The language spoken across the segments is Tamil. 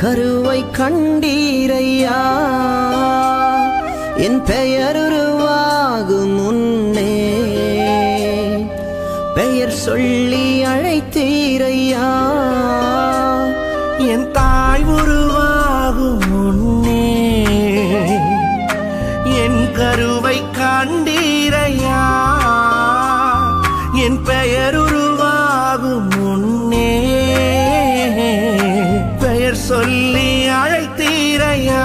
கருவை கண்டீரையா என் பெயர் உருவாகும் முன்னே பெயர் சொல்லி அழைத்தீரையா என் தாய் உருவாகும் முன்னே என் கருவை கண்டீரையா என் பெயர் உருவாகும் முன்னே பெயர் சொல்லி அழைத்தீரையா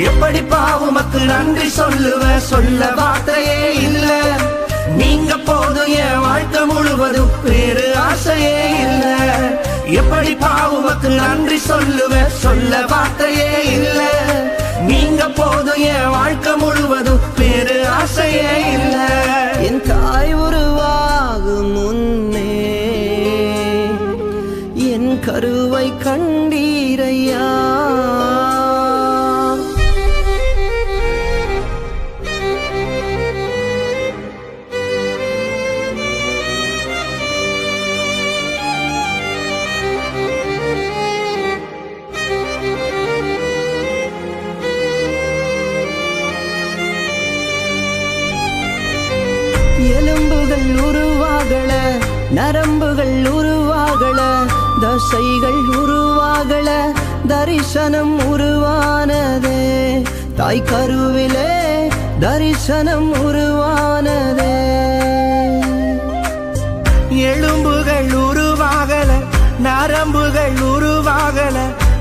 எப்படி பாவுமக்கு நன்றி சொல்ல வார்த்தையே இல்ல நீங்க போதும் என் வாழ்க்கை முழுவதும் வேறு ஆசையே இல்ல எப்படி பாவுமக்கு நன்றி சொல்ல வார்த்தையே இல்ல நீங்க போதும் என் வாழ்க்கை முழுவதும் வேறு ஆசையே இல்ல என் தாய் உருவாகும் முன்னே என் கருவை கண்டீரையா எலும்புகள் உருவாகல நரம்புகள் உருவாகல தசைகள் உருவாகல தரிசனம் உருவானதே தாய் கருவிலே தரிசனம் உருவானதே எலும்புகள் உருவாகல நரம்புகள் உருவாகல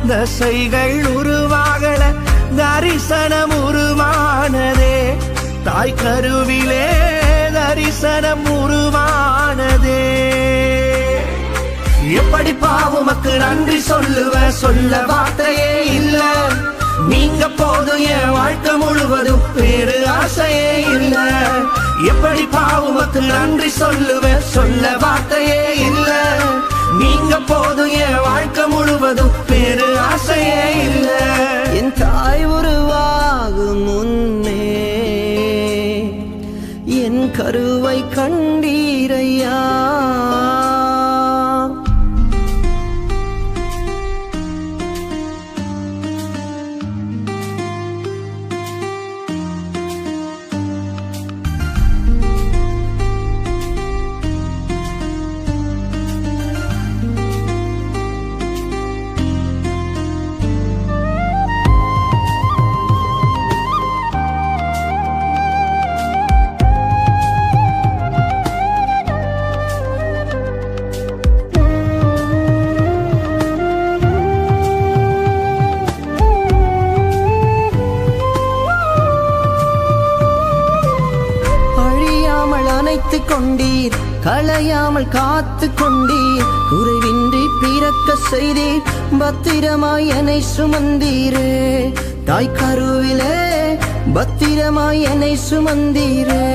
தசைகள் உருவாகல தரிசனம் உருவானதே தாய் கருவிலே தரிசனம் உருவானதே எப்படி பாவுமக்கு நன்றி சொல்ல வார்த்தையே இல்ல நீங்க போதும் என் வாழ்க்கை முழுவதும் வேறு ஆசையே இல்ல எப்படி பாவுமக்கு நன்றி சொல்ல வார்த்தையே இல்ல நீங்க போதும் என் வாழ்க்கை முழுவதும் வேறு ஆசையே இல்ல என் தாய் உருவாகும் முன்னே என் கருவை கண்டீரையா அணைத்துக் கொண்டீர் களையாமல் காத்து கொண்டீர் குறைவின்றி பிறக்க செய்தீர் பத்திரமாய் என்னை சுமந்தீரே தாய் கருவிலே பத்திரமாய் என்னை சுமந்தீரே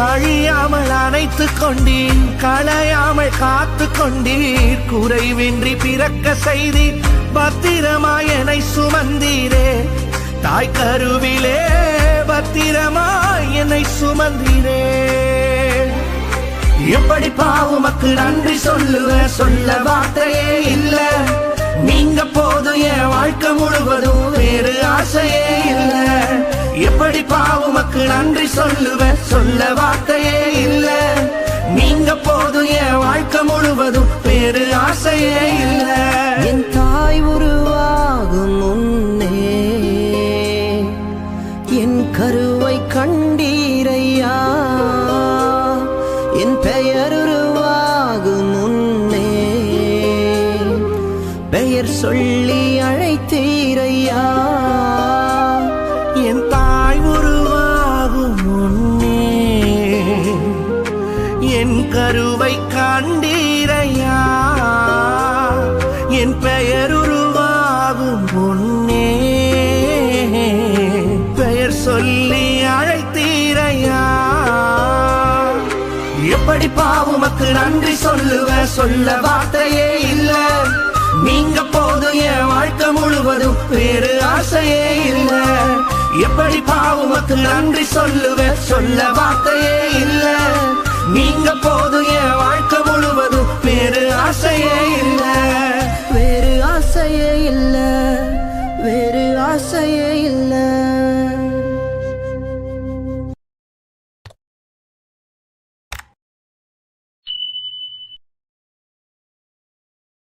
அழியாமல் அணைத்துக் கொண்டீர் களையாமல் காத்து கொண்டீர் குறைவின்றி பிறக்க செய்தீர் பத்திரமாய் என்னை சுமந்தீரே தாய் கருவிலே பத்திரமாய் என்னை சுமந்தீரே எப்படி பாவுமக்கு நன்றி சொல்ல வார்த்தையே இல்ல நீங்க போதும் என் வாழ்க்கை முழுவதும் வேறு ஆசையே இல்ல எப்படி பாவுமக்கு நன்றி சொல்ல வார்த்தையே இல்ல நீங்க போதும் என் வாழ்க்கை முழுவதும் வேறு ஆசையே இல்ல என் தாய் உருவாகும் முன்னே என் கருவை கண்டீரையா என் பெயர் உருவாகும் முன்னே பெயர் சொல்லி அழைத்தீரையா என் தாய் உருவாகும் முன்னே என் கரு கருவை கண்டீரையா என் பெயர் உருவாகும் முன்னே பெயர் சொல்லி அழைத்தீரையா எப்படி பாவுமக்கு நன்றி சொல்லுவேன் சொல்ல வார்த்தையே இல்ல நீங்க போதும் என் வாழ்க்கை முழுவதும் வேறு ஆசையே இல்ல எப்படி பாவுமக்கு நன்றி சொல்லுவேன் சொல்ல வார்த்தையே இல்ல நீங்க போதும் என் வாழ்க்கை